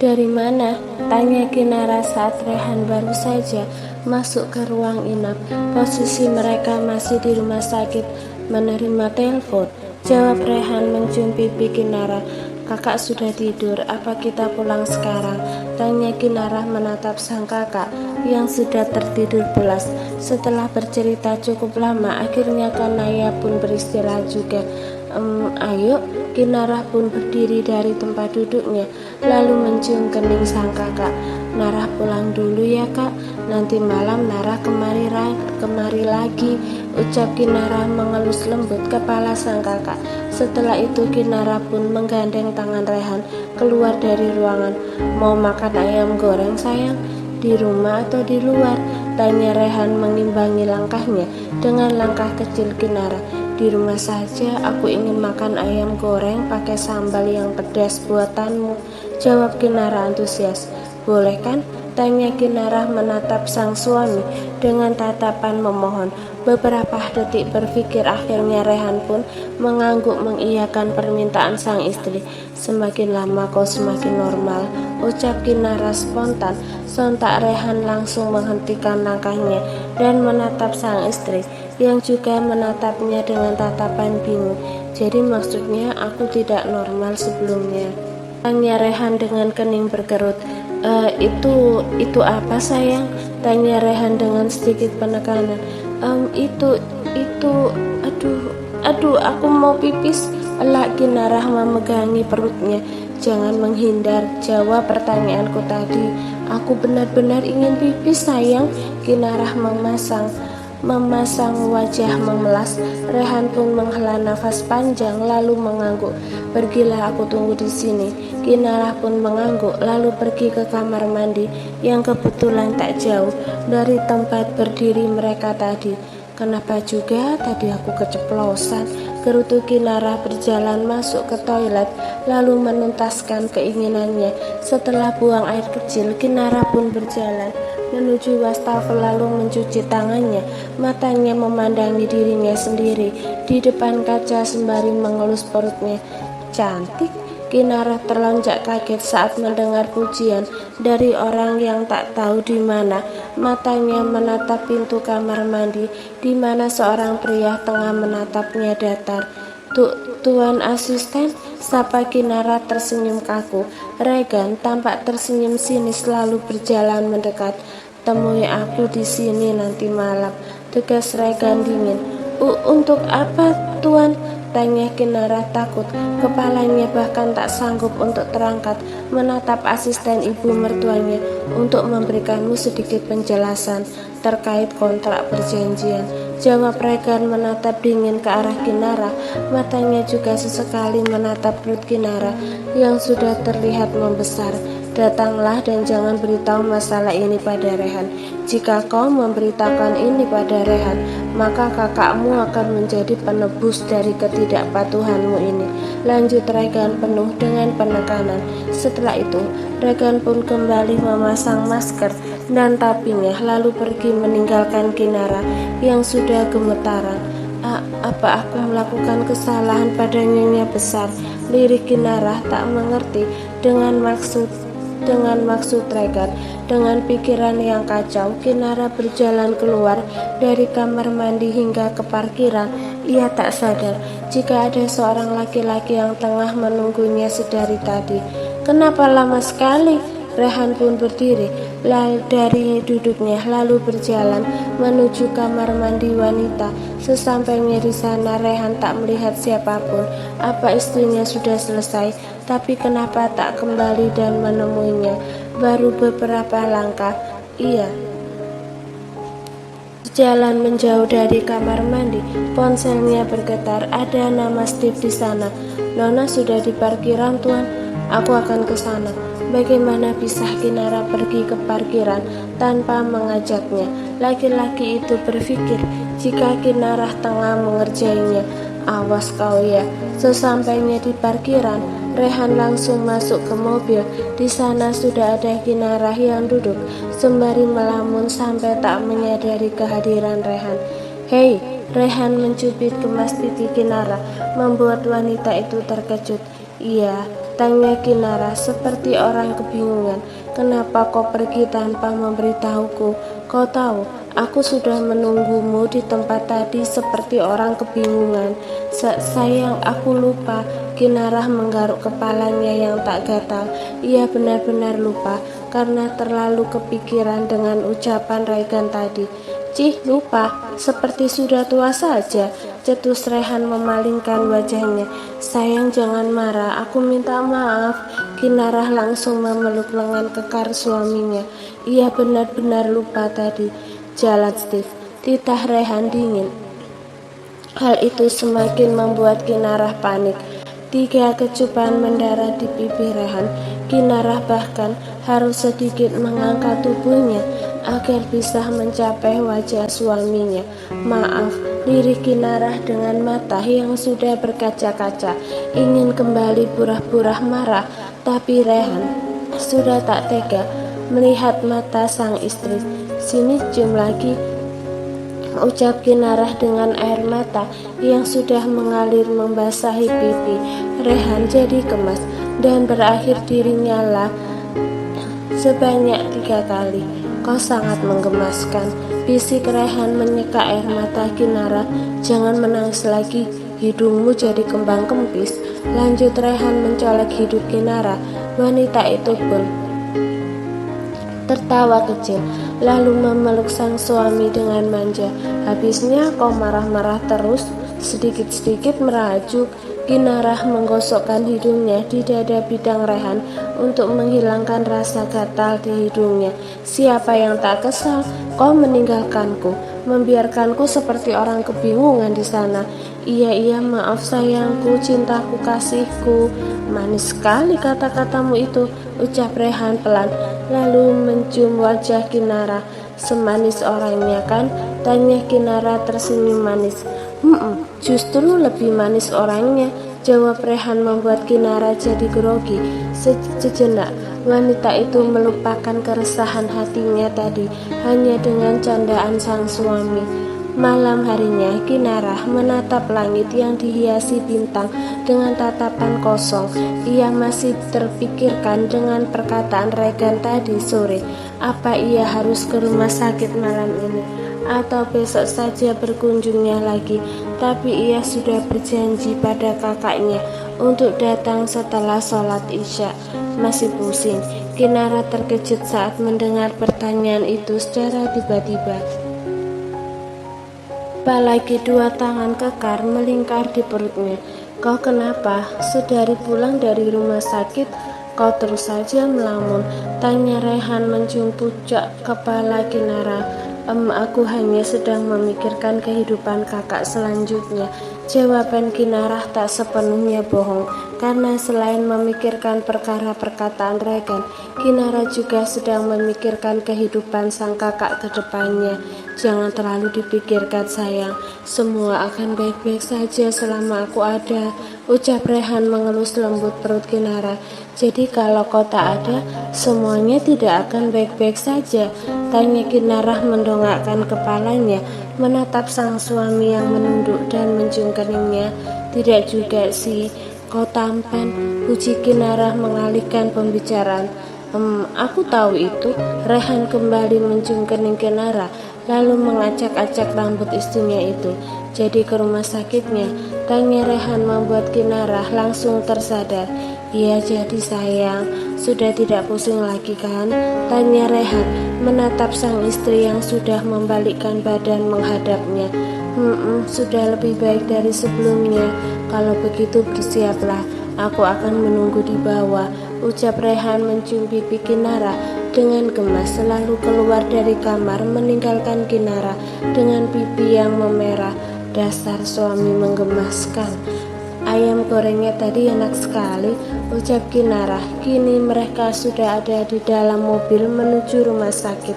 Dari mana? Tanya Kinara saat Rehan baru saja masuk ke ruang inap. Posisi mereka masih di rumah sakit menerima telepon. Jawab Rehan mencium pipi Kinara. Kakak sudah tidur, apa kita pulang sekarang? Tanya Kinara menatap sang kakak yang sudah tertidur pulas. Setelah bercerita cukup lama, akhirnya Kanaya pun beristirahat juga. Ayo, Kinara pun berdiri dari tempat duduknya, lalu mencium kening sang kakak. Nara pulang dulu ya kak, nanti malam Nara kemari lagi, ucap Kinara mengelus lembut kepala sang kakak. Setelah itu Kinara pun menggandeng tangan Rehan keluar dari ruangan. Mau makan ayam goreng sayang? Di rumah atau di luar? Tanya Rehan mengimbangi langkahnya dengan langkah kecil Kinara. Di rumah saja, aku ingin makan ayam goreng pakai sambal yang pedas buatanmu, jawab Kinara antusias. Boleh kan? Tanya Kinara menatap sang suami dengan tatapan memohon. Beberapa detik berpikir, akhirnya Rehan pun mengangguk mengiyakan permintaan sang istri. Semakin lama kau semakin normal, ucap Kinara spontan. Sontak Rehan langsung menghentikan langkahnya dan menatap sang istri yang juga menatapnya dengan tatapan bingung. Jadi maksudnya aku tidak normal sebelumnya? Tanya Rehan dengan kening berkerut. Itu apa sayang? Tanya Rehan dengan sedikit penekanan. Itu, aduh, aku mau pipis. Elak Kinara memegangi perutnya. Jangan menghindar, jawab pertanyaanku tadi. Aku benar-benar ingin pipis sayang. Kinara memasang wajah memelas. Rehan pun menghela nafas panjang lalu mengangguk. Pergilah, aku tunggu di sini. Kinara pun mengangguk lalu pergi ke kamar mandi yang kebetulan tak jauh dari tempat berdiri mereka tadi. Kenapa juga tadi aku keceplosan? Gerutu Kinara berjalan masuk ke toilet lalu menuntaskan keinginannya. Setelah buang air kecil, Kinara pun berjalan menuju wastafel lalu mencuci tangannya. Matanya memandangi dirinya sendiri di depan kaca sembari mengelus perutnya. Cantik. Kinara terlonjak kaget saat mendengar pujian dari orang yang tak tahu di mana. Matanya menatap pintu kamar mandi di mana seorang pria tengah menatapnya datar. Tuan asisten, sapa Kinara tersenyum kaku. Regan tampak tersenyum sinis lalu berjalan mendekat. Temui aku di sini nanti malam, tegas Regan dingin. Untuk apa, Tuan? Tanya Kinara takut. Kepalanya bahkan tak sanggup untuk terangkat menatap asisten ibu mertuanya untuk memberikanmu sedikit penjelasan terkait kontrak perjanjian, jawab Regan menatap dingin ke arah Kinara. Matanya juga sesekali menatap perut Kinara yang sudah terlihat membesar. Datanglah dan jangan beritahu masalah ini pada Rehan. Jika kau memberitakan ini pada Rehan, maka kakakmu akan menjadi penebus dari ketidakpatuhanmu ini, lanjut Regan penuh dengan penekanan. Setelah itu, Regan pun kembali memasang masker dan tapinya lalu pergi meninggalkan Kinara yang sudah gemetaran. Apa aku melakukan kesalahan pada Nyonya besar? Lirik Kinara tak mengerti dengan maksud Regan. Dengan pikiran yang kacau, Kinara berjalan keluar dari kamar mandi hingga ke parkiran. Ia tak sadar jika ada seorang laki-laki yang tengah menunggunya sedari tadi. Kenapa lama sekali? Rehan pun berdiri dari duduknya lalu berjalan menuju kamar mandi wanita. Sesampainya di sana, Rehan tak melihat siapapun. Apa istrinya sudah selesai? Tapi kenapa tak kembali dan menemuinya? Baru beberapa langkah, ia jalan menjauh dari kamar mandi. Ponselnya bergetar. Ada nama Steve di sana. Nona sudah di parkiran, Tuan. Aku akan ke sana. Bagaimana bisa Kinara pergi ke parkiran tanpa mengajaknya? Laki-laki itu berpikir jika Kinara tengah mengerjainya. Awas kau ya. Sesampainya di parkiran, Rehan langsung masuk ke mobil. Di sana sudah ada Kinara yang duduk sembari melamun sampai tak menyadari kehadiran Rehan. Hei, Rehan mencubit gemas pipi Kinara, membuat wanita itu terkejut. Iya, tanya Kinara seperti orang kebingungan. Kenapa kau pergi tanpa memberitahuku? Kau tahu, aku sudah menunggumu di tempat tadi seperti orang kebingungan. Sayang, aku lupa. Kinara menggaruk kepalanya yang tak gatal. Ia benar-benar lupa karena terlalu kepikiran dengan ucapan Regan tadi. Cih, lupa, seperti sudah tua saja. Cetus Rehan memalingkan wajahnya. Sayang, jangan marah, aku minta maaf. Kinara langsung memeluk lengan kekar suaminya. Ia benar-benar lupa tadi. Jalan Steve, titah Rehan dingin. Hal itu semakin membuat Kinara panik. 3 kecupan mendarat di pipi Rehan. Kinara bahkan harus sedikit mengangkat tubuhnya agar bisa mencapai wajah suaminya. Maaf, lirik Kinara dengan mata yang sudah berkaca-kaca, ingin kembali pura-pura marah, tapi Rehan sudah tak tega melihat mata sang istri. Sini cium lagi, ucap Kinara dengan air mata yang sudah mengalir membasahi pipi. Rehan jadi kemas dan berakhir dirinya lah sebanyak 3 kali. Kau sangat menggemaskan, bisik Rehan menyeka air mata Kinara. Jangan menangis lagi, hidungmu jadi kembang kempis. Lanjut Rehan mencolek hidung Kinara. Wanita itu pun tertawa kecil, lalu memeluk sang suami dengan manja. Habisnya kau marah-marah terus, sedikit-sedikit merajuk. Kinara menggosokkan hidungnya di dada bidang Rehan untuk menghilangkan rasa gatal di hidungnya. Siapa yang tak kesal? Kau meninggalkanku, membiarkanku seperti orang kebingungan di sana. Iya, maaf sayangku, cintaku, kasihku. Manis sekali kata-katamu itu, ucap Rehan pelan, lalu mencium wajah Kinara. Semanis orangnya kan? Tanya Kinara tersenyum manis. Justru lebih manis orangnya, jawab Rehan membuat Kinara jadi grogi. Sejenak, wanita itu melupakan keresahan hatinya tadi hanya dengan candaan sang suami. Malam harinya, Kinara menatap langit yang dihiasi bintang dengan tatapan kosong. Ia masih terpikirkan dengan perkataan Regan tadi sore. Apa ia harus ke rumah sakit malam ini? Atau besok saja berkunjungnya lagi? Tapi ia sudah berjanji pada kakaknya untuk datang setelah sholat isya. Masih pusing, Kinara terkejut saat mendengar pertanyaan itu secara tiba-tiba. Apalagi 2 tangan kekar melingkar di perutnya. Kau kenapa? Sedari pulang dari rumah sakit, kau terus saja melamun, tanya Rehan mencium pucuk kepala Kinara. Aku hanya sedang memikirkan kehidupan kakak selanjutnya. Jawaban Kinara tak sepenuhnya bohong, karena selain memikirkan perkara perkataan Regan, Kinara juga sedang memikirkan kehidupan sang kakak ke depannya. Jangan terlalu dipikirkan sayang, semua akan baik-baik saja selama aku ada, ucap Rehan mengelus lembut perut Kinara. Jadi kalau kau tak ada, semuanya tidak akan baik-baik saja, tanya Kinara mendongakkan kepalanya, menatap sang suami yang menunduk dan mencium keningnya. Tidak juga sih, kau tampan, puji Kinara mengalihkan pembicaraan. Aku tahu itu. Rehan kembali mencium kening Kinara, lalu mengacak-acak rambut istrinya itu. Jadi ke rumah sakitnya? Tanya Rehan membuat Kinara langsung tersadar. Iya jadi sayang, sudah tidak pusing lagi kan? Tanya Rehan menatap sang istri yang sudah membalikkan badan menghadapnya. Sudah lebih baik dari sebelumnya. Kalau begitu bersiaplah, aku akan menunggu di bawah, ucap Rehan mencium pipi Kinara dengan gemas, selalu keluar dari kamar meninggalkan Kinara dengan pipi yang memerah. Dasar suami menggemaskan. Ayam gorengnya tadi enak sekali, ucap Kinara. Kini mereka sudah ada di dalam mobil menuju rumah sakit.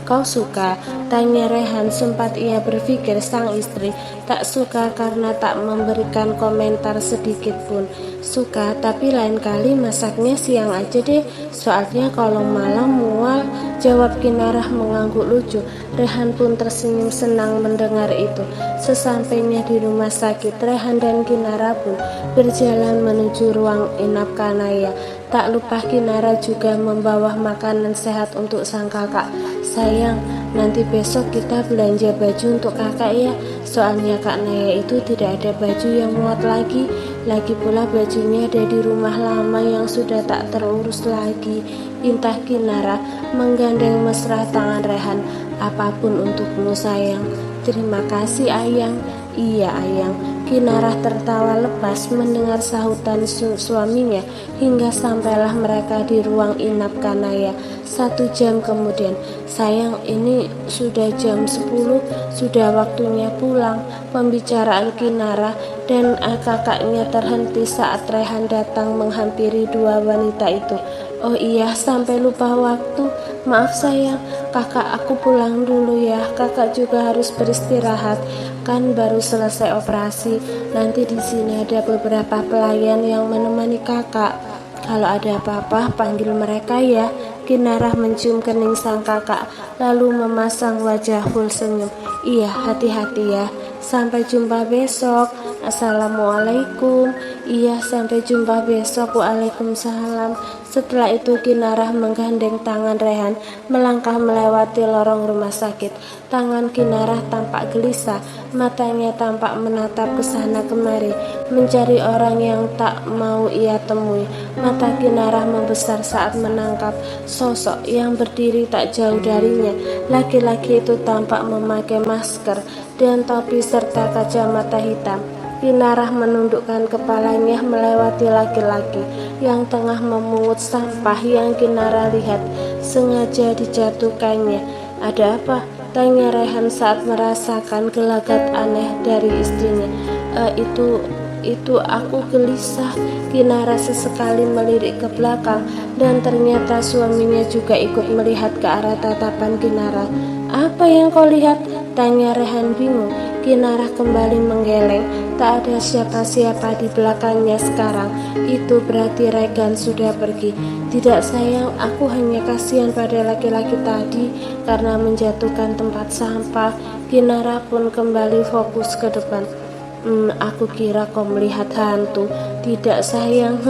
Kau suka? Tanya Rehan. Sempat ia berpikir sang istri Tak suka karena tak memberikan komentar sedikit pun. Suka, tapi lain kali masaknya siang aja deh, soalnya kalau malam mual, jawab Kinarah mengangguk lucu. Rehan pun tersenyum senang mendengar itu. Sesampainya di rumah sakit, Rehan dan Kinarah pun berjalan menuju ruang inap Kanaya. Tak lupa Kinarah juga membawa makanan sehat untuk sang kakak. Sayang, nanti besok kita belanja baju untuk kakak ya. Soalnya Kak Naya itu tidak ada baju yang muat lagi. Lagi pula bajunya ada di rumah lama yang sudah tak terurus lagi. Intah Kinarah menggandeng mesra tangan Rehan. Apapun untukmu sayang. Terima kasih ayang. Iya ayang. Kinarah tertawa lepas mendengar sahutan suaminya hingga sampailah mereka di ruang inap Kanaya. 1 jam kemudian, sayang ini sudah jam 10, sudah waktunya pulang. Pembicaraan Kinarah dan kakaknya terhenti saat Rehan datang menghampiri dua wanita itu. Oh iya, sampai lupa waktu. Maaf sayang, kakak aku pulang dulu ya. Kakak juga harus beristirahat. Kan baru selesai operasi. Nanti di sini ada beberapa pelayan yang menemani kakak. Kalau ada apa-apa panggil mereka ya. Kinarah mencium kening sang kakak lalu memasang wajah full senyum. Iya, hati-hati ya. Sampai jumpa besok. Assalamualaikum. Iya, sampai jumpa besok. Waalaikumsalam. Setelah itu Kinarah menggandeng tangan Rehan melangkah melewati lorong rumah sakit. Tangan Kinarah tampak gelisah, matanya tampak menatap ke sana kemari, mencari orang yang tak mau ia temui. Mata Kinarah membesar saat menangkap sosok yang berdiri tak jauh darinya. Laki-laki itu tampak memakai masker dan topi serta kacamata hitam. Kinarah menundukkan kepalanya melewati laki-laki yang tengah memungut sampah yang Kinarah lihat sengaja dijatuhkannya. Ada apa? Tanya Rehan saat merasakan gelagat aneh dari istrinya. Itu aku gelisah. Kinarah sesekali melirik ke belakang dan ternyata suaminya juga ikut melihat ke arah tatapan Kinarah. Apa yang kau lihat? Tanya Rehan bingung. Kinarah kembali menggeleng. Tak ada siapa-siapa di belakangnya sekarang. Itu berarti Regan sudah pergi. Tidak sayang, aku hanya kasihan pada laki-laki tadi karena menjatuhkan tempat sampah. Kinarah pun kembali fokus ke depan. Aku kira kau melihat hantu. Tidak sayang.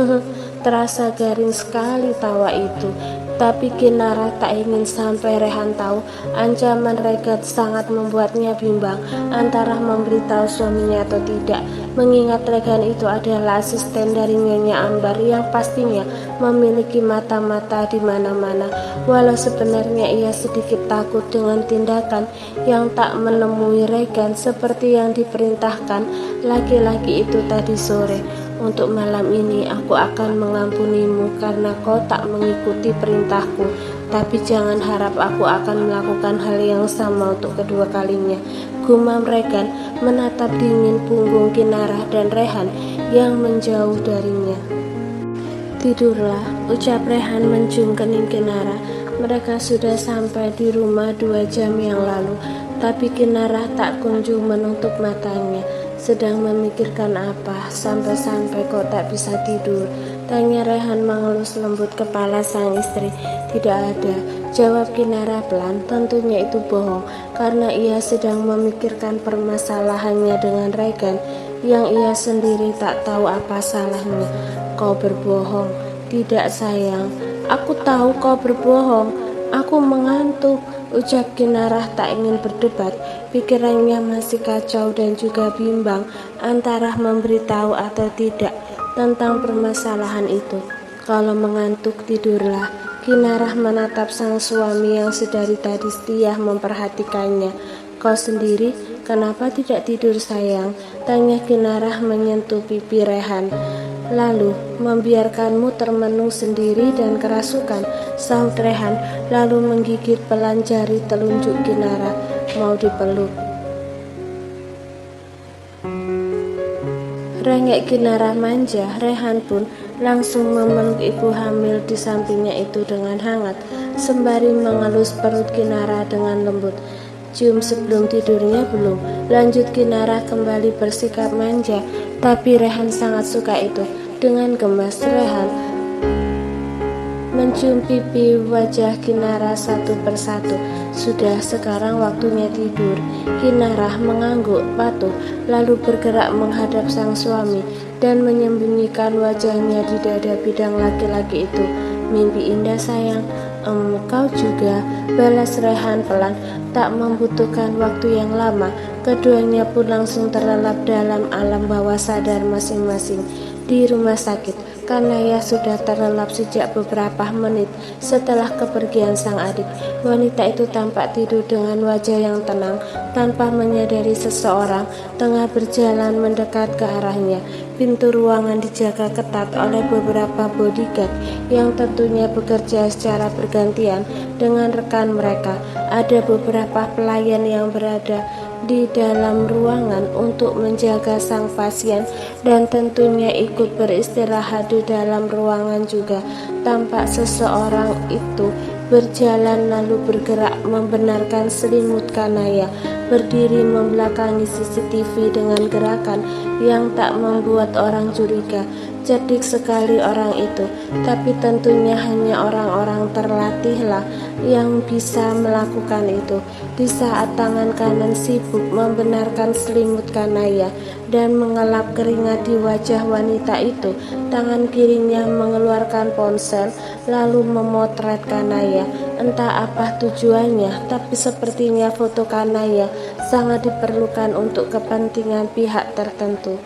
Terasa garing sekali tawa itu. Tapi Kinarah tak ingin sampai Rehan tahu. Ancaman Regan sangat membuatnya bimbang antara memberitahu suaminya atau tidak, mengingat Regan itu adalah asisten dari Nyonya Ambar yang pastinya memiliki mata-mata di mana-mana. Walau sebenarnya ia sedikit takut dengan tindakan yang tak menemui Regan seperti yang diperintahkan laki-laki itu tadi sore. Untuk malam ini aku akan mengampunimu karena kau tak mengikuti perintahku. Tapi jangan harap aku akan melakukan hal yang sama untuk kedua kalinya. Gumam Regan menatap dingin punggung Kinarah dan Rehan yang menjauh darinya. Tidurlah, ucap Rehan mencium kening Kinarah. Mereka sudah sampai di rumah 2 jam yang lalu. Tapi Kinarah tak kunjung menutup matanya. Sedang memikirkan apa sampai-sampai kok tak bisa tidur? Tanya Rehan mengelus lembut kepala sang istri. Tidak ada, jawab Kinarah pelan. Tentunya itu bohong karena ia sedang memikirkan permasalahannya dengan Regan yang ia sendiri tak tahu apa salahnya. Kau berbohong. Tidak sayang, aku tahu kau berbohong. Aku mengantuk, ucap Kinarah tak ingin berdebat. Pikirannya masih kacau dan juga bimbang antara memberitahu atau tidak tentang permasalahan itu. Kalau mengantuk tidurlah. Kinarah menatap sang suami yang sedari tadi setia memperhatikannya. Kau sendiri, kenapa tidak tidur sayang? Tanya Kinarah menyentuh pipi Rehan. Lalu membiarkanmu termenung sendiri dan kerasukan, sahut Rehan lalu menggigit pelan jari telunjuk Kinarah. Mau dipeluk. Rengek Kinarah manja. Rehan pun langsung memeluk ibu hamil di sampingnya itu dengan hangat, sembari mengelus perut Kinarah dengan lembut. cium sebelum tidurnya belum? Lanjut Kinara kembali bersikap manja, tapi Rehan sangat suka itu. Dengan gemas Rehan mencium pipi wajah Kinara satu persatu. Sudah, sekarang waktunya tidur. Kinara mengangguk patuh, lalu bergerak menghadap sang suami dan menyembunyikan wajahnya di dada bidang laki-laki itu. Mimpi indah sayang. Kau juga, balas Rehan pelan. Tak membutuhkan waktu yang lama, keduanya pun langsung terlelap dalam alam bawah sadar masing-masing. Di rumah sakit, Kanaya sudah terlelap sejak beberapa menit setelah kepergian sang adik. Wanita itu tampak tidur dengan wajah yang tenang, tanpa menyadari seseorang tengah berjalan mendekat ke arahnya. Pintu ruangan dijaga ketat oleh beberapa bodyguard yang tentunya bekerja secara bergantian dengan rekan mereka. Ada beberapa pelayan yang berada di dalam ruangan untuk menjaga sang pasien dan tentunya ikut beristirahat di dalam ruangan juga. Tampak seseorang itu berjalan lalu bergerak membenarkan selimut Kanaya, berdiri membelakangi CCTV dengan gerakan yang tak membuat orang curiga. Cerdik sekali orang itu, tapi tentunya hanya orang-orang terlatihlah yang bisa melakukan itu. Di saat tangan kanan sibuk membenarkan selimut Kanaya dan mengelap keringat di wajah wanita itu, tangan kirinya mengeluarkan ponsel lalu memotret Kanaya. Entah apa tujuannya, tapi sepertinya foto Kanaya sangat diperlukan untuk kepentingan pihak tertentu.